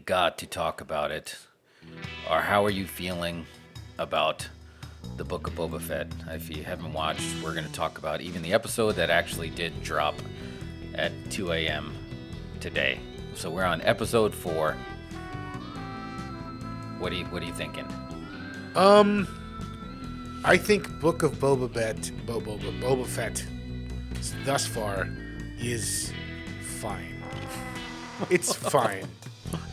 got to talk about it. Or how are you feeling about the Book of Boba Fett? If you haven't watched, we're going to talk about even the episode that actually did drop at 2 a.m. today. So we're on episode 4. What are you thinking? I think Book of Boba Fett thus far is fine. It's fine.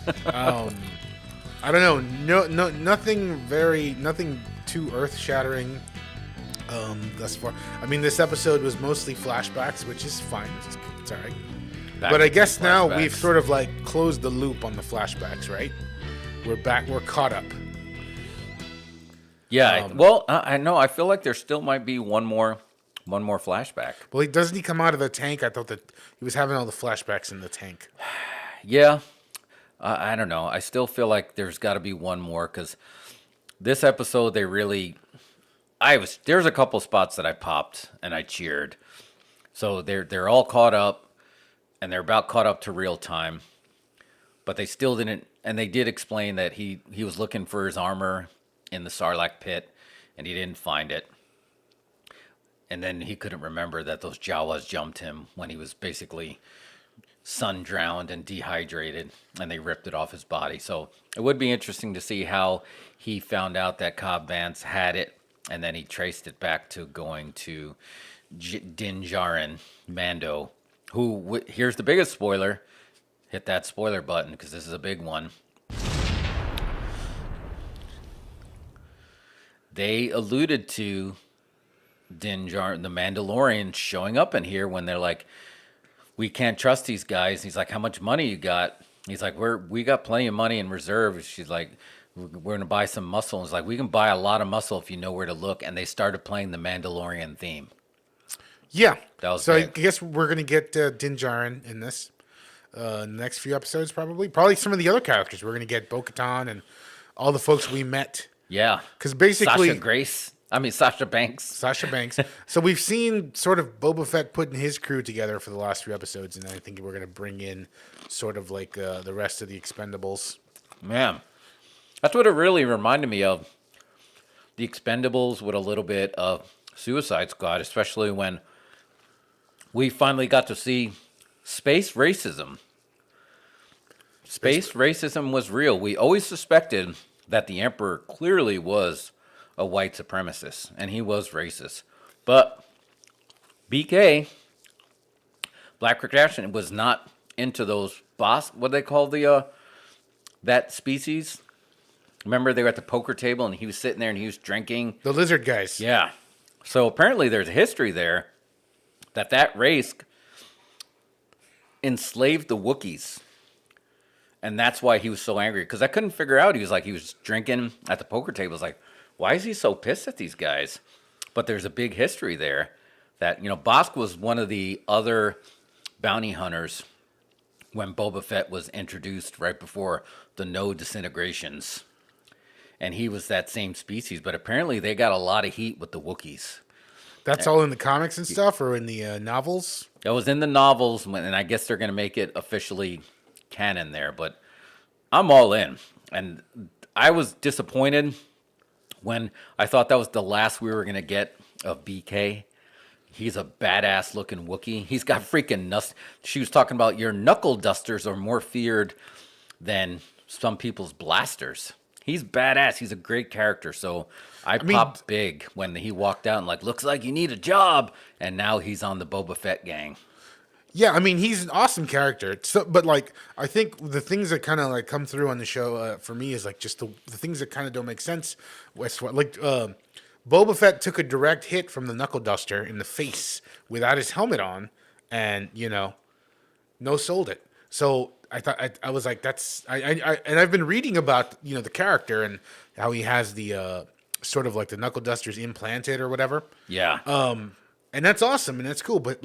I don't know. Nothing too earth-shattering thus far. I mean, this episode was mostly flashbacks, which is fine. It's all right. But I guess now we've sort of like closed the loop on the flashbacks, right? We're back. We're caught up. Yeah. I know. I feel like there still might be one more flashback. Well, doesn't he come out of the tank? I thought that he was having all the flashbacks in the tank. Yeah. I don't know. I still feel like there's got to be one more because this episode there's a couple spots that I popped and I cheered. So they're all caught up and they're about caught up to real time, but they still didn't. And they did explain that he was looking for his armor in the Sarlacc pit and he didn't find it. And then he couldn't remember that those Jawas jumped him when he was basically sun drowned and dehydrated, and they ripped it off his body. So it would be interesting to see how he found out that Cobb Vanth had it, and then he traced it back to going to Din Djarin, Mando, who, here's the biggest spoiler. Hit that spoiler button because this is a big one. They alluded to Din Djarin, the Mandalorian, showing up in here when they're like, we can't trust these guys. He's like, how much money you got? He's like, we got plenty of money in reserve. She's like, we're going to buy some muscle. And he's like, we can buy a lot of muscle if you know where to look. And they started playing the Mandalorian theme. Yeah. That was so big. I guess we're going to get Din Djarin in this next few episodes, probably. Probably some of the other characters. We're going to get Bo-Katan and all the folks we met. Yeah. Because basically... Sasha Banks. Sasha Banks. So we've seen sort of Boba Fett putting his crew together for the last few episodes, and I think we're going to bring in sort of like the rest of the Expendables. Man, that's what it really reminded me of. The Expendables with a little bit of Suicide Squad, especially when we finally got to see space racism. Space racism was real. We always suspected that the Emperor clearly was a white supremacist, and he was racist. But BK, Black Kardashian, was not into those what they call that species. Remember, they were at the poker table, and he was sitting there, and he was drinking. The lizard guys. Yeah. So apparently there's a history there that race enslaved the Wookiees. And that's why he was so angry. Because I couldn't figure out. He was drinking at the poker table. I was like, why is he so pissed at these guys? But there's a big history there that, Bossk was one of the other bounty hunters when Boba Fett was introduced right before the No Disintegrations. And he was that same species. But apparently they got a lot of heat with the Wookiees. That's all in the comics and stuff, or in the novels? It was in the novels, and I guess they're going to make it officially canon there. But I'm all in. And I was disappointed when I thought that was the last we were going to get of BK. He's a badass looking Wookiee. He's got freaking nuts. She was talking about your knuckle dusters are more feared than some people's blasters. He's badass. He's a great character. So I popped big when he walked out and looks like you need a job. And now he's on the Boba Fett gang. Yeah, I mean, he's an awesome character. So, but I think the things that kind of come through on the show for me is just the things that kind of don't make sense. Boba Fett took a direct hit from the knuckle duster in the face without his helmet on, and no sold it. So I thought I was like, that's and I've been reading about the character and how he has the sort of the knuckle dusters implanted or whatever. Yeah. And that's awesome and that's cool, but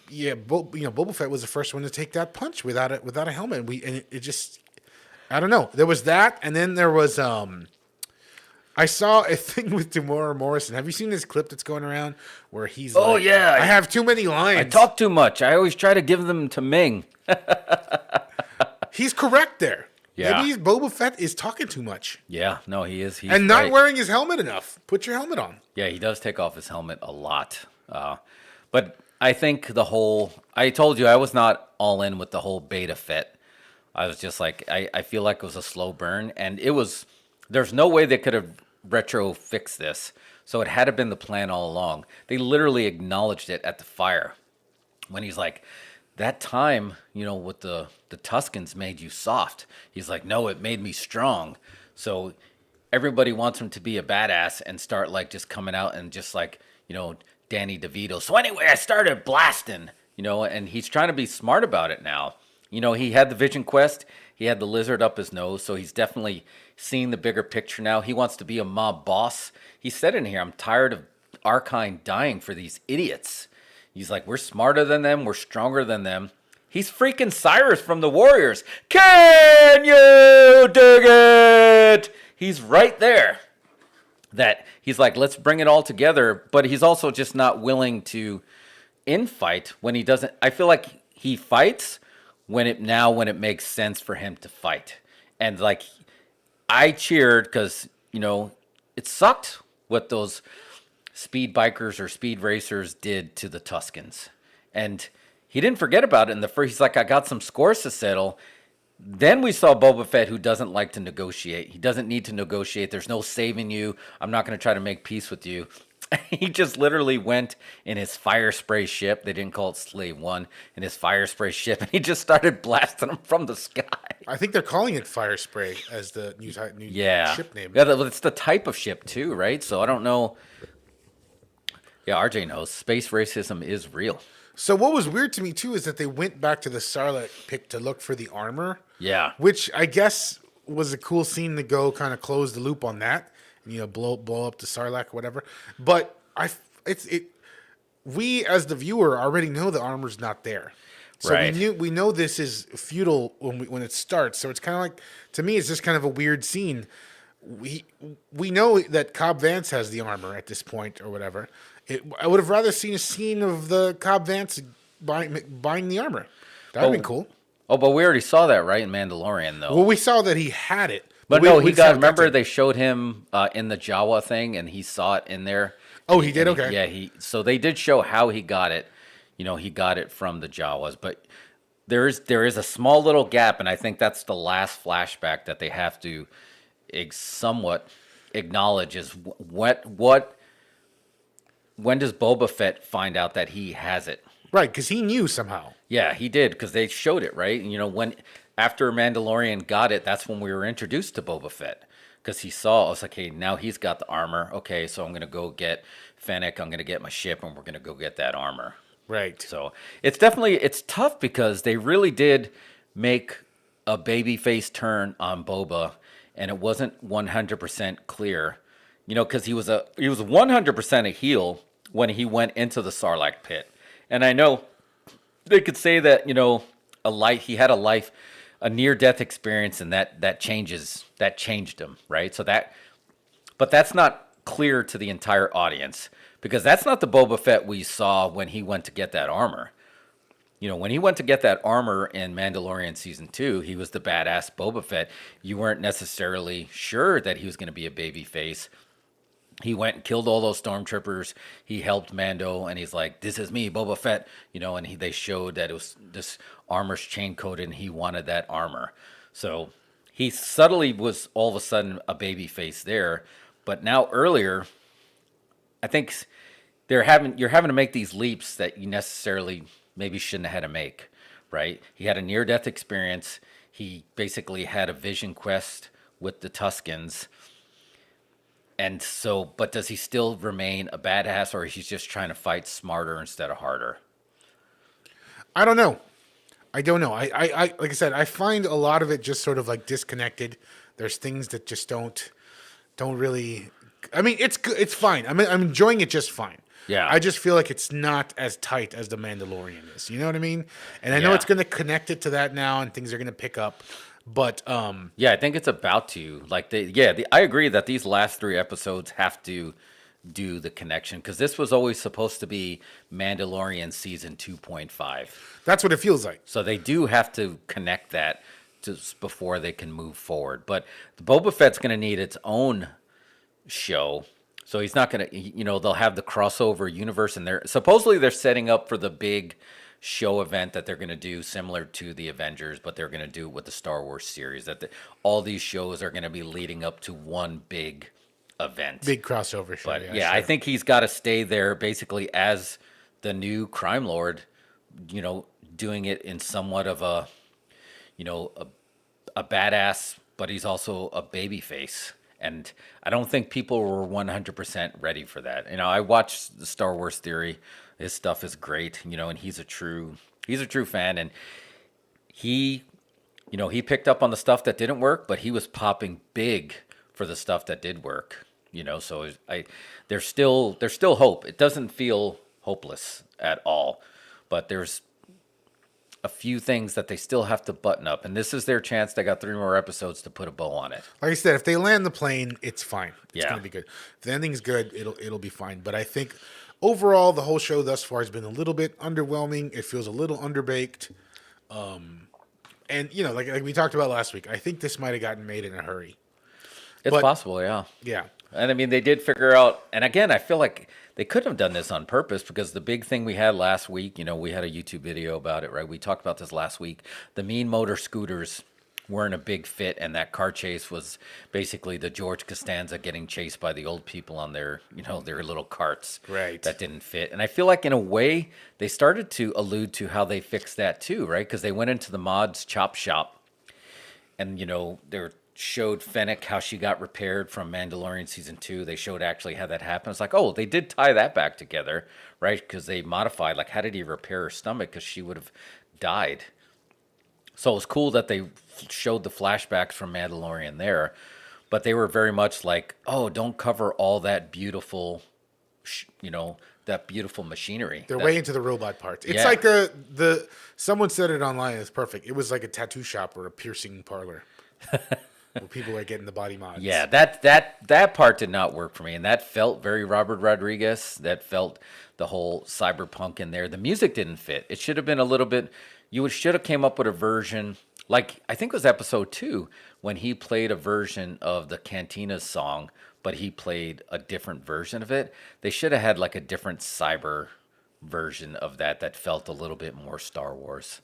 yeah, Boba Fett was the first one to take that punch without a helmet. And it just, I don't know. There was that, and then there was I saw a thing with Tamora Morrison. Have you seen this clip that's going around where he's yeah, I have too many lines. I talk too much. I always try to give them to Ming. he's correct there. Yeah. Maybe Boba Fett is talking too much. Yeah, no, he is. He's And not right. wearing his helmet enough. Put your helmet on. Yeah, he does take off his helmet a lot. But I think I told you I was not all in with the whole Beta Fett. I was just like, I feel like it was a slow burn. And there's no way they could have retro fixed this. So it had to have been the plan all along. They literally acknowledged it at the fire. When he's like, that time, with the Tuscans made you soft. He's like, no, it made me strong. So everybody wants him to be a badass and start like just coming out and just like, Danny DeVito. So anyway, I started blasting, and he's trying to be smart about it now. He had the Vision Quest. He had the lizard up his nose. So he's definitely seeing the bigger picture now. He wants to be a mob boss. He said in here, I'm tired of our kind dying for these idiots. He's like, we're smarter than them. We're stronger than them. He's freaking Cyrus from the Warriors. Can you dig it? He's right there. That he's like, let's bring it all together. But he's also just not willing to infight when he doesn't. I feel like he fights when it makes sense for him to fight. And like, I cheered because, it sucked what those speed bikers or speed racers did to the Tuscans. And he didn't forget about it in the first. He's like, I got some scores to settle. Then we saw Boba Fett, who doesn't like to negotiate. He doesn't need to negotiate. There's no saving you. I'm not going to try to make peace with you. He just literally went in his fire spray ship. They didn't call it Slave One. In his fire spray ship, and he just started blasting them from the sky. I think they're calling it fire spray as the new ship name. Yeah, it's the type of ship too, right? So I don't know. Yeah, RJ knows. Space racism is real. So what was weird to me too is that they went back to the Sarlacc pit to look for the armor. Yeah. Which I guess was a cool scene to go kind of close the loop on that. Blow up the Sarlacc or whatever. But we as the viewer already know the armor's not there. So right. we know this is futile when it starts. So it's kind of like, to me, it's just kind of a weird scene. We know that Cobb Vanth has the armor at this point or whatever. I would have rather seen a scene of the Cobb Vanth buying the armor. That would have been cool. Oh, but we already saw that, right, in Mandalorian, though. Well, we saw that he had it. But no, he got. Remember, they showed him in the Jawa thing, and he saw it in there. Oh, he did. Okay. Yeah, So they did show how he got it. He got it from the Jawas, but there is a small little gap, and I think that's the last flashback that they have to somewhat acknowledge is when does Boba Fett find out that he has it? Right, because he knew somehow. Yeah, he did, because they showed it, right? When after Mandalorian got it, that's when we were introduced to Boba Fett. Because he saw, I was like, hey, now he's got the armor. Okay, so I'm going to go get Fennec. I'm going to get my ship, and we're going to go get that armor. Right. So it's tough because they really did make a babyface turn on Boba, and it wasn't 100% clear. Because he was 100% a heel when he went into the Sarlacc pit. And I know they could say that, he had a near-death experience, and that changed him, right? But that's not clear to the entire audience, because that's not the Boba Fett we saw when he went to get that armor. When he went to get that armor in Mandalorian Season 2, he was the badass Boba Fett. You weren't necessarily sure that he was going to be a babyface. He went and killed all those stormtroopers. He helped Mando, and he's like, "This is me, Boba Fett." And they showed that it was this armor's chain coded, and he wanted that armor. So he subtly was all of a sudden a baby face there. But now earlier, I think you're having to make these leaps that you necessarily maybe shouldn't have had to make, right? He had a near-death experience. He basically had a vision quest with the Tuscans. And so, but does he still remain a badass, or he's just trying to fight smarter instead of harder? I don't know. I like I said, I find a lot of it just sort of like disconnected. There's things that just don't really. I mean, it's good. It's fine. I'm enjoying it just fine. Yeah. I just feel like it's not as tight as The Mandalorian is. You know what I mean? And I know it's going to connect it to that now, and things are going to pick up. But yeah, I think it's about to. I agree that these last 3 episodes have to do the connection, because this was always supposed to be Mandalorian season 2.5. That's what it feels like. So they do have to connect that just before they can move forward. But the Boba Fett's going to need its own show. So he's not going to, they'll have the crossover universe, and they're setting up for the big show event that they're going to do similar to the Avengers, but they're going to do it with the Star Wars series. All these shows are going to be leading up to one big event. Big crossover show. But Sure. I think he's got to stay there basically as the new crime lord, doing it in somewhat of a, a badass, but he's also a baby face. And I don't think people were 100% ready for that. I watched the Star Wars Theory. His stuff is great, and he's a true fan. And he picked up on the stuff that didn't work, but he was popping big for the stuff that did work. So there's still hope. It doesn't feel hopeless at all, but there's a few things that they still have to button up, and this is their chance. They got 3 more episodes to put a bow on it. Like I said, if they land the plane, it's fine. It's Yeah. going to be good. If the ending's good, it'll be fine. But I think overall, the whole show thus far has been a little bit underwhelming. It feels a little underbaked. And like we talked about last week, I think this might have gotten made in a hurry. It's possible, yeah. Yeah. And I mean, they did figure out, and again, I feel like they couldn't have done this on purpose, because the big thing we had last week, we had a YouTube video about it, right? We talked about this last week. The mean motor scooters weren't a big fit, and that car chase was basically the George Costanza getting chased by the old people on their little carts. Right. That didn't fit. And I feel like in a way, they started to allude to how they fixed that too, right? Because they went into the mods chop shop, and they showed Fennec how she got repaired from Mandalorian season 2. They showed actually how that happened. It's like, oh, they did tie that back together, right? Because they modified, like, how did he repair her stomach? Because she would have died. So it was cool that they showed the flashbacks from Mandalorian there, but they were very much like, oh, don't cover all that beautiful, that beautiful machinery. They're way into the robot parts. It's Yeah. like the someone said it online. It's perfect. It was like a tattoo shop or a piercing parlor. Where people are getting the body mods. Yeah, that part did not work for me, and that felt very Robert Rodriguez. That felt the whole cyberpunk in there. The music didn't fit. It should have been a little bit. You should have came up with a version, like I think it was episode 2 when he played a version of the Cantina song, but he played a different version of it. They should have had like a different cyber version of that felt a little bit more Star Wars.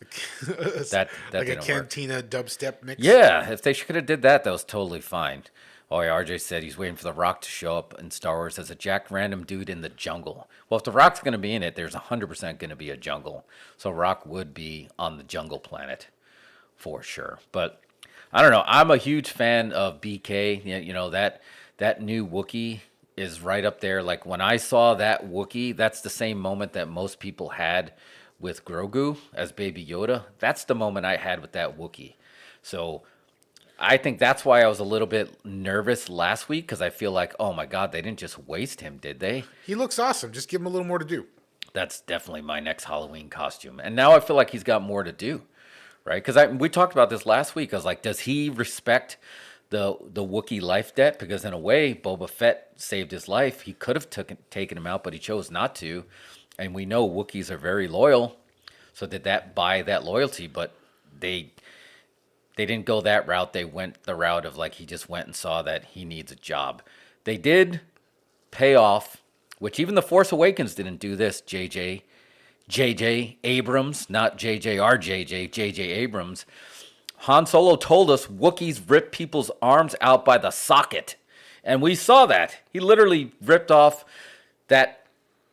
That like a didn't work. cantina dubstep mix. Yeah, if they could have did that, that was totally fine. Oh, yeah, RJ said he's waiting for The Rock to show up in Star Wars as a jack random dude in the jungle. Well, if The Rock's going to be in it, there's 100% going to be a jungle. So Rock would be on the jungle planet for sure. But I don't know. I'm a huge fan of BK. That new Wookiee is right up there. Like when I saw that Wookiee, that's the same moment that most people had with Grogu as Baby Yoda. That's the moment I had with that Wookiee. So I think that's why I was a little bit nervous last week, because I feel like, oh my God, they didn't just waste him, did they? He looks awesome. Just give him a little more to do. That's definitely my next Halloween costume. And now I feel like he's got more to do, right? Because we talked about this last week. I was like, does he respect the Wookiee life debt? Because in a way, Boba Fett saved his life. He could have taken him out, but he chose not to. And we know Wookiees are very loyal. So did that buy that loyalty? But they didn't go that route. They went the route of like he just went and saw that he needs a job. They did pay off, which even The Force Awakens didn't do this, J.J. Abrams, not J.J. Abrams. Han Solo told us Wookiees rip people's arms out by the socket. And we saw that. He literally ripped off that,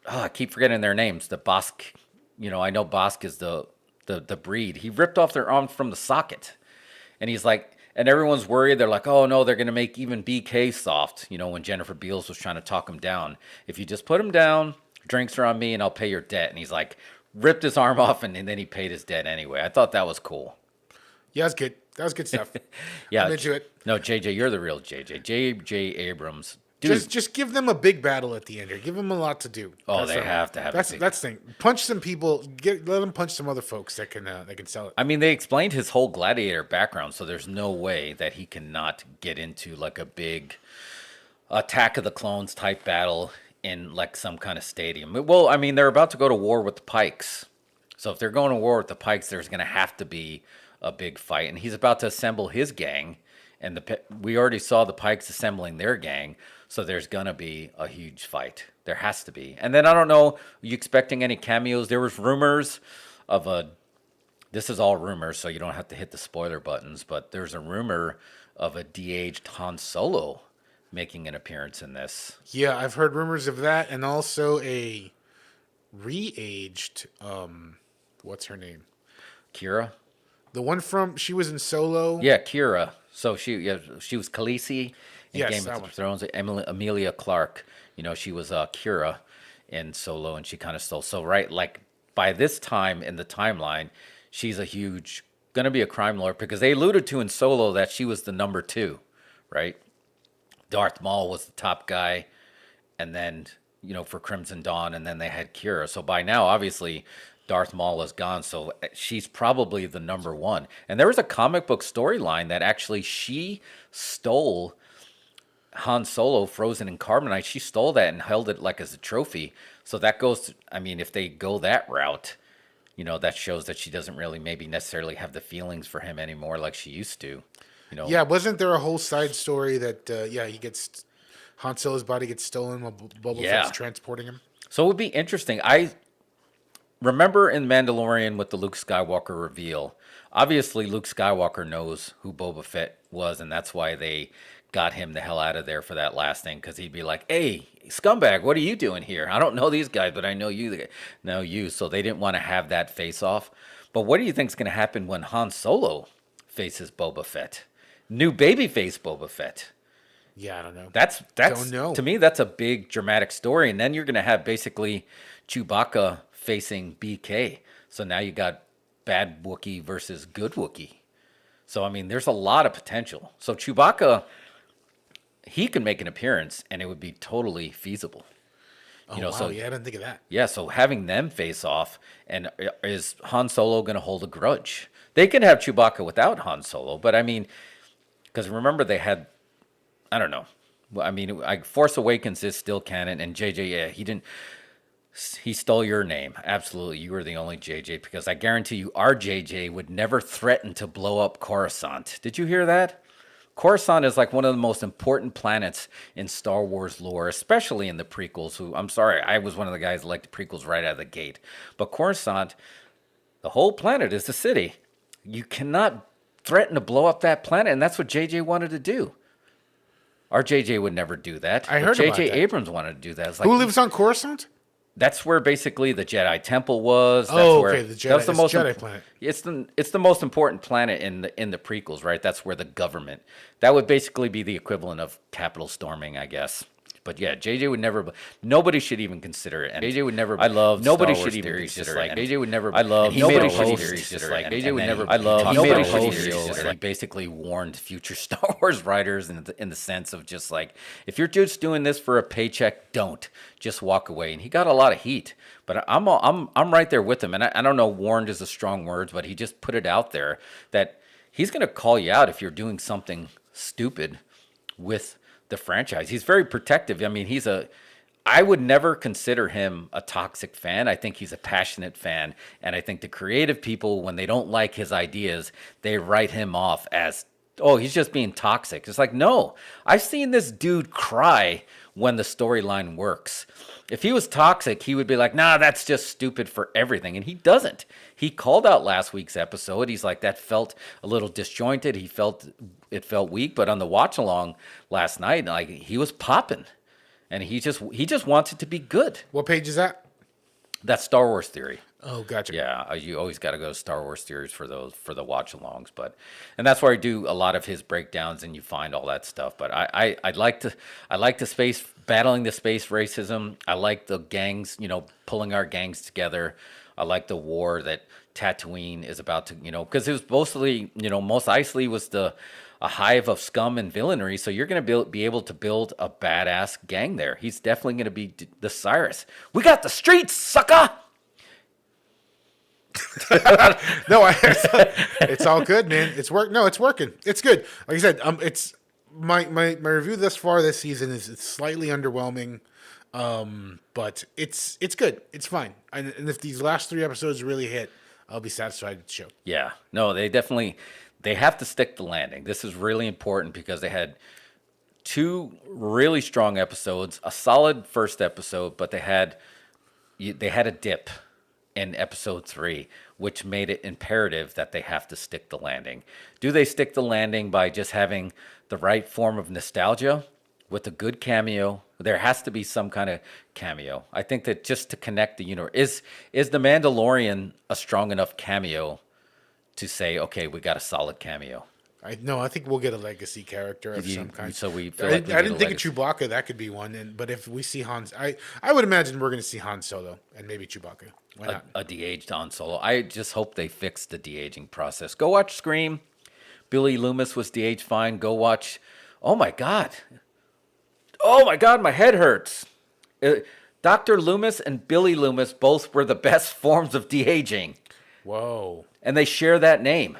I keep forgetting their names, the Bosk. I know Bosk is the breed. He ripped off their arms from the socket. And he's like, and everyone's worried. They're like, oh no, they're going to make even BK soft. When Jennifer Beals was trying to talk him down. If you just put him down, drinks are on me and I'll pay your debt. And he's like, ripped his arm off and then he paid his debt anyway. I thought that was cool. Yeah, that's good. That was good stuff. Yeah. I'm into it. No, JJ, you're the real JJ. J.J. Abrams. Dude. Just give them a big battle at the end here. Give them a lot to do. Oh, they have to have That's a big... the thing. Punch some people. Let them punch some other folks that can sell it. I mean, they explained his whole gladiator background, so there's no way that he cannot get into like a big Attack of the Clones type battle in like some kind of stadium. Well, I mean, they're about to go to war with the Pikes. So if they're going to war with the Pikes, there's going to have to be a big fight, and he's about to assemble his gang, and we already saw the Pikes assembling their gang, so there's gonna be a huge fight. There has to be. And then I don't know, are you expecting any cameos? There was rumors of a. This is all rumors, so you don't have to hit the spoiler buttons. But there's a rumor of a de-aged Han Solo making an appearance in this. Yeah, I've heard rumors of that, and also a re-aged. What's her name? Kira. The one from she was in Solo. Yeah, Kira. So she was Khaleesi in Yes, Game that of one. Thrones. Amelia Clark. She was Kira in Solo, and she kind of stole. So right, like by this time in the timeline, she's gonna be a crime lord because they alluded to in Solo that she was the number two, right? Darth Maul was the top guy, and then for Crimson Dawn, and then they had Kira. So by now, obviously, Darth Maul is gone, so she's probably the number one. And there was a comic book storyline that actually she stole Han Solo frozen in carbonite. She stole that and held it like as a trophy. So that goes. I mean, if they go that route, that shows that she doesn't really maybe necessarily have the feelings for him anymore like she used to. Yeah, wasn't there a whole side story that he gets Han Solo's body gets stolen while Boba Yeah. Fett's transporting him? So it would be interesting. I remember in Mandalorian with the Luke Skywalker reveal. Obviously, Luke Skywalker knows who Boba Fett was, and that's why they got him the hell out of there for that last thing. Because he'd be like, "Hey, scumbag, what are you doing here? I don't know these guys, but I know you." So they didn't want to have that face off. But what do you think is going to happen when Han Solo faces Boba Fett? New babyface Boba Fett. Yeah, I don't know. That's Don't know. To me, that's a big dramatic story. And then you're going to have basically Chewbacca facing BK. So now you got bad Wookiee versus good Wookiee. So, I mean, there's a lot of potential. So Chewbacca, he can make an appearance and it would be totally feasible. Oh, wow. So Yeah, I didn't think of that. yeah, so having them face off, and is Han Solo going to hold a grudge? They can have Chewbacca without Han Solo, but I mean, because remember they had, I don't know. Well, I mean, Force Awakens is still canon, and JJ, yeah, he stole your name. Absolutely, you were the only JJ, because I guarantee you, our JJ would never threaten to blow up Coruscant. Did you hear that? Coruscant is like one of the most important planets in Star Wars lore, especially in the prequels. I'm sorry, I was one of the guys that liked the prequels right out of the gate. But Coruscant, the whole planet is the city. You cannot threaten to blow up that planet, and that's what JJ wanted to do. Our JJ would never do that. I heard about JJ that. Abrams wanted to do that. It's like, Who lives on Coruscant? that's where basically the Jedi Temple was. That's Oh, where, okay, the Jedi- that's the it's most Jedi planet. It's the most important planet in the prequels, right? That's where the government. That would basically be the equivalent of Capitol storming, I guess. But yeah, JJ would never. Nobody should even consider it. And JJ would never. I love. Nobody Star Wars should even theories, consider just it. like And JJ would never. I love. and he Nobody made a should post, even just like, like JJ would never. I love. talk Nobody about should posts, even just just like- like basically warned future Star Wars writers in the sense of just like, if you're just doing this for a paycheck, don't just walk away. And he got a lot of heat. But I'm right there with him, and I don't know. Warned is a strong word, but he just put it out there that he's going to call you out if you're doing something stupid with the franchise. He's very protective. I mean, I would never consider him a toxic fan. I think he's a passionate fan, and I think the creative people, when they don't like his ideas, they write him off as, oh, he's just being toxic. It's like, no, I've seen this dude cry when the storyline works. If he was toxic, he would be like, nah, that's just stupid for everything. And he doesn't. He called out last week's episode. He's like, that felt a little disjointed. It felt weak. But on the watch along last night, like, he was popping. And he just wants it to be good. What page is that? That's Star Wars Theory. Oh, gotcha. Yeah, you always got to go to Star Wars Theories for the watch-alongs, and that's where I do a lot of his breakdowns, and you find all that stuff. But I like the space battling the space racism. I like the gangs, pulling our gangs together. I like the war that Tatooine is about to, because it was mostly, Mos Eisley was a hive of scum and villainy. So you're going to be able to build a badass gang there. He's definitely going to be the Cyrus. We got the streets, sucker. No, it's all good, man. It's work. No, it's working. It's good. Like I said, it's my review thus far this season is it's slightly underwhelming, but it's good. It's fine. And if these last 3 episodes really hit, I'll be satisfied with the show. Yeah. No, they have to stick the landing. This is really important because they had two really strong episodes, a solid first episode, but they had a dip in episode 3, which made it imperative that they have to stick the landing. Do they stick the landing by just having the right form of nostalgia with a good cameo? There has to be some kind of cameo. I think that just to connect the universe, is the Mandalorian a strong enough cameo to say, okay, we got a solid cameo? I think we'll get a legacy character of some kind. So we feel I, like we I get didn't a think legacy. of Chewbacca. That could be one. But if we see Han, I would imagine we're going to see Han Solo and maybe Chewbacca. Why not? A de-aged Han Solo. I just hope they fix the de-aging process. Go watch Scream. Billy Loomis was de-aged fine. Go watch. Oh my God, my head hurts. Dr. Loomis and Billy Loomis both were the best forms of de-aging, Whoa, and they share that name.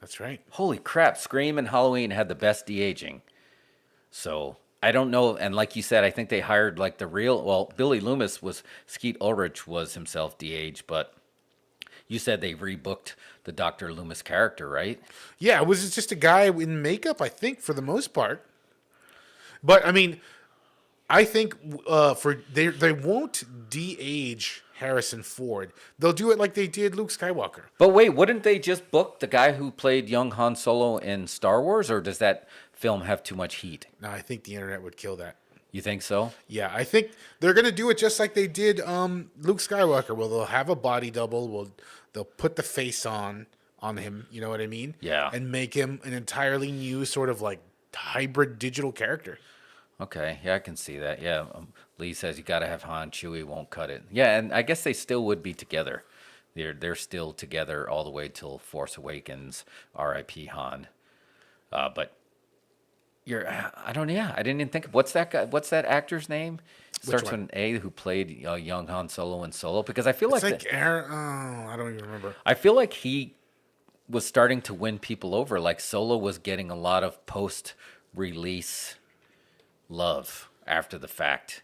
that's right. Holy crap! Scream and Halloween had the best de-aging. So I don't know. And like you said, I think they hired like the real. Well, Billy Loomis was Skeet Ulrich was himself de-aged, but you said they rebooked the Dr. Loomis character, right? Yeah, it was just a guy in makeup, I think, for the most part. But I mean, I think they won't de-age Harrison Ford. They'll do it like they did Luke Skywalker. But wait, wouldn't they just book the guy who played young Han Solo in Star Wars, or does that film have too much heat? No, I think the internet would kill that. You think so? Yeah, I think they're gonna do it just like they did Luke Skywalker. Well, they'll have a body double. They'll put the face on him. You know what I mean? Yeah. And make him an entirely new sort of like hybrid digital character. Okay, yeah, I can see that. Yeah, Lee says you got to have Han. Chewie won't cut it. Yeah, and I guess they still would be together. They're still together all the way till Force Awakens. R.I.P. Han. But I don't. Yeah, I didn't even think. What's that guy? What's that actor's name? Starts with one? an A. Who played young Han Solo in Solo? Because I feel It's like like Aaron. Oh, I don't even remember. I feel like he was starting to win people over. Like Solo was getting a lot of post-release love after the fact.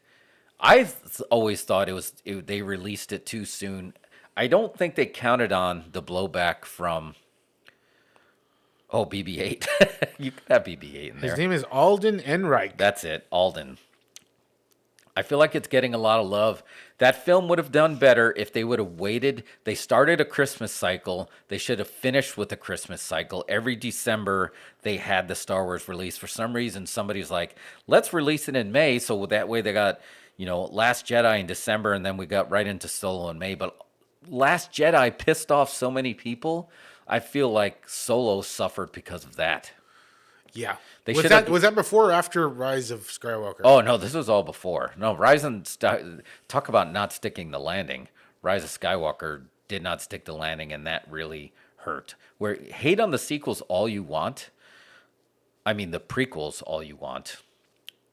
I've always thought they released it too soon. I don't think they counted on the blowback from BB-8. You could have BB-8 in there. His name is Alden Ehrenreich. That's it, Alden. I feel like it's getting a lot of love. That film would have done better if they would have waited. They started a Christmas cycle. They should have finished with the Christmas cycle. Every December, they had the Star Wars release. For some reason, somebody's like, let's release it in May. So that way they got, Last Jedi in December, and then we got right into Solo in May. But Last Jedi pissed off so many people. I feel like Solo suffered because of that. Yeah. They was should that have- was that before or after Rise of Skywalker? Oh, no, this was all before. No, talk about not sticking the landing. Rise of Skywalker did not stick the landing, and that really hurt. Where hate on the sequels all you want. I mean, the prequels all you want.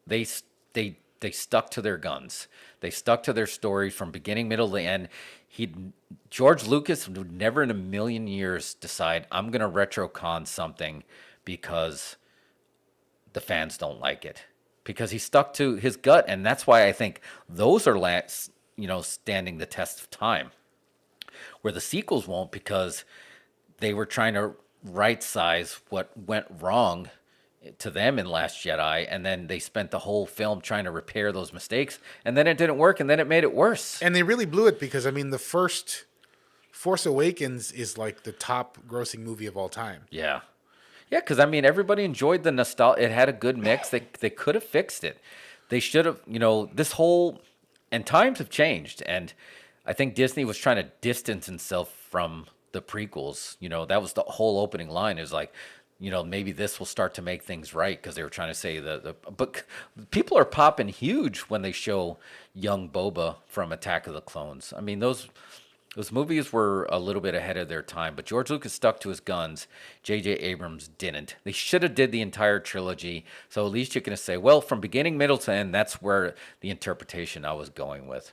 They stuck to their guns. They stuck to their story from beginning, middle, to end. George Lucas would never in a million years decide, I'm going to retrocon something because the fans don't like it, because he stuck to his gut, and that's why I think those are standing the test of time, where the sequels won't, because they were trying to right size what went wrong to them in Last Jedi, and then they spent the whole film trying to repair those mistakes, and then it didn't work, and then it made it worse. And they really blew it because, I mean, the first Force Awakens is like the top grossing movie of all time. Yeah. Yeah, because, I mean, everybody enjoyed the nostalgia. It had a good mix. They could have fixed it. They should have, this whole... And times have changed. And I think Disney was trying to distance himself from the prequels. That was the whole opening line, is like, maybe this will start to make things right, because they were trying to say but people are popping huge when they show young Boba from Attack of the Clones. I mean, those movies were a little bit ahead of their time, but George Lucas stuck to his guns. J.J. Abrams didn't. They should have did the entire trilogy. So at least you're going to say, well, from beginning, middle to end, that's where the interpretation I was going with.